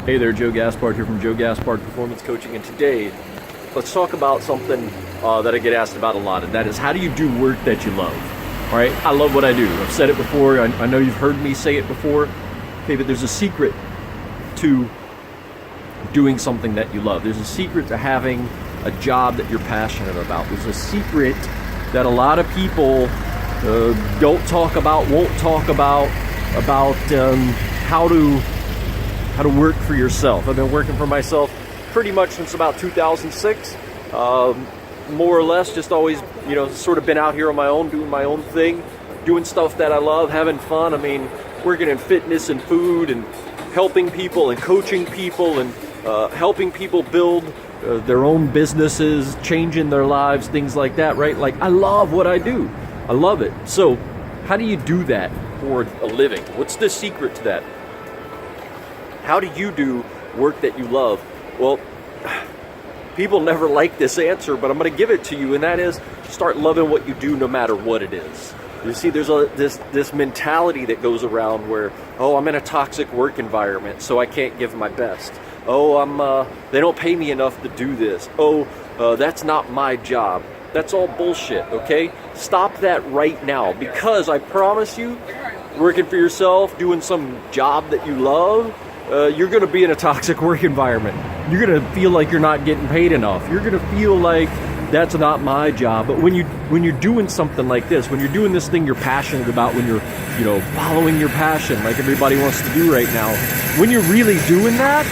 Hey there, Joe Gaspard here from Joe Gaspard Performance Coaching, and today let's talk about something that I get asked about a lot, and that is, how do you do work that you love? All right, I love what I do. I've said it before. I know you've heard me say it before. Okay, but there's a secret to doing something that you love. There's a secret to having a job that you're passionate about. There's a secret that a lot of people don't talk about, won't talk about how to work for yourself. I've been working for myself pretty much since about 2006, more or less, just always, sort of been out here on my own, doing my own thing, doing stuff that I love, having fun. I mean, working in fitness and food and helping people and coaching people and helping people build their own businesses, changing their lives, things like that, right? Like, I love what I do. I love it. So how do you do that for a living? What's the secret to that? How do you do work that you love? Well, people never like this answer, but I'm going to give it to you, and that is, start loving what you do no matter what it is. You see, there's this mentality that goes around where, oh, I'm in a toxic work environment, so I can't give my best. Oh, they don't pay me enough to do this. Oh, that's not my job. That's all bullshit, okay? Stop that right now, because I promise you, working for yourself, doing some job that you love, you're going to be in a toxic work environment. You're going to feel like you're not getting paid enough. You're going to feel like that's not my job. But when you're doing something like this, when you're doing this thing you're passionate about, when you're following your passion like everybody wants to do right now, when you're really doing that,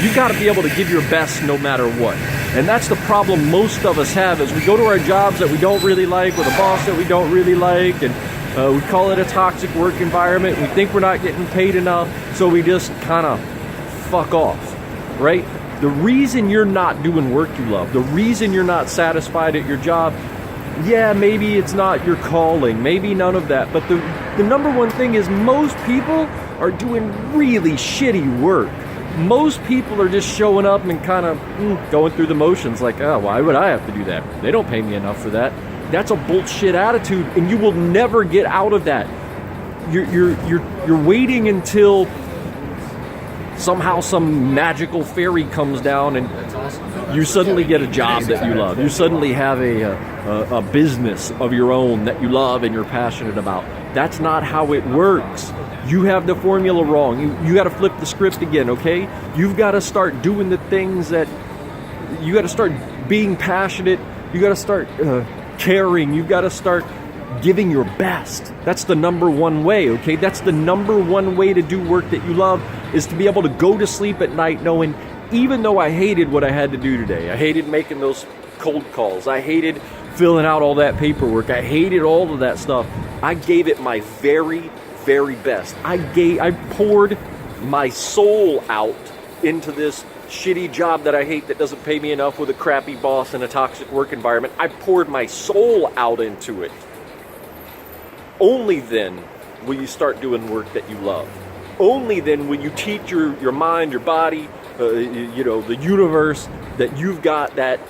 you got to be able to give your best no matter what. And that's the problem most of us have, is we go to our jobs that we don't really like, with a boss that we don't really like, and we call it a toxic work environment. We think we're not getting paid enough, so we just kind of fuck off, right? The reason you're not doing work you love, the reason you're not satisfied at your job, yeah, maybe it's not your calling, maybe none of that, but the number one thing is, most people are doing really shitty work. Most people are just showing up and kind of going through the motions, like, oh, why would I have to do that? They don't pay me enough for that. That's a bullshit attitude, and you will never get out of that. You're waiting until somehow some magical fairy comes down and you suddenly get a job that you love. You suddenly have a business of your own that you love and you're passionate about. That's not how it works. You have the formula wrong. You got to flip the script again, okay? You've got to start doing the things that you got to start being passionate. You got to start caring. You've got to start giving your best. That's the number one way, okay? That's the number one way to do work that you love, is to be able to go to sleep at night knowing, even though I hated what I had to do today, I hated making those cold calls, I hated filling out all that paperwork, I hated all of that stuff, I gave it my very, very best. I poured my soul out into this shitty job that I hate, that doesn't pay me enough, with a crappy boss and a toxic work environment. I poured my soul out into it. Only then will you start doing work that you love. Only then will you teach your mind, your body, the universe, that you've got that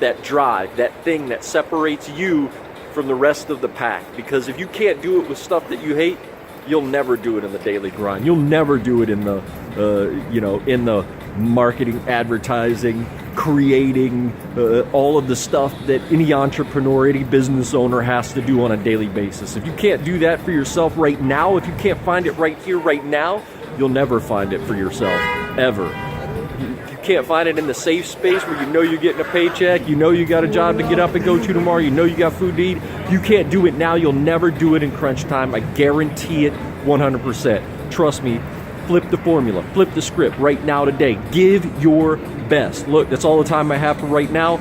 that drive, that thing that separates you from the rest of the pack. Because if you can't do it with stuff that you hate, you'll never do it in the daily grind. You'll never do it in the in the marketing, advertising, creating, all of the stuff that any entrepreneur, any business owner has to do on a daily basis. If you can't do that for yourself right now, if you can't find it right here, right now, you'll never find it for yourself, ever. You can't find it in the safe space where you know you're getting a paycheck, you know you got a job to get up and go to tomorrow, you know you got food to eat. You can't do it now, you'll never do it in crunch time. I guarantee it 100%. Trust me. Flip the formula, flip the script right now, today. Give your best. Look, that's all the time I have for right now.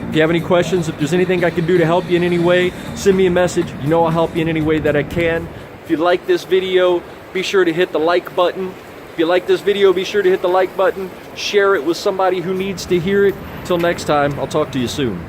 If you have any questions, if there's anything I can do to help you in any way, send me a message. You know I'll help you in any way that I can. If you like this video, be sure to hit the like button. If you like this video, be sure to hit the like button. Share it with somebody who needs to hear it. Till next time, I'll talk to you soon.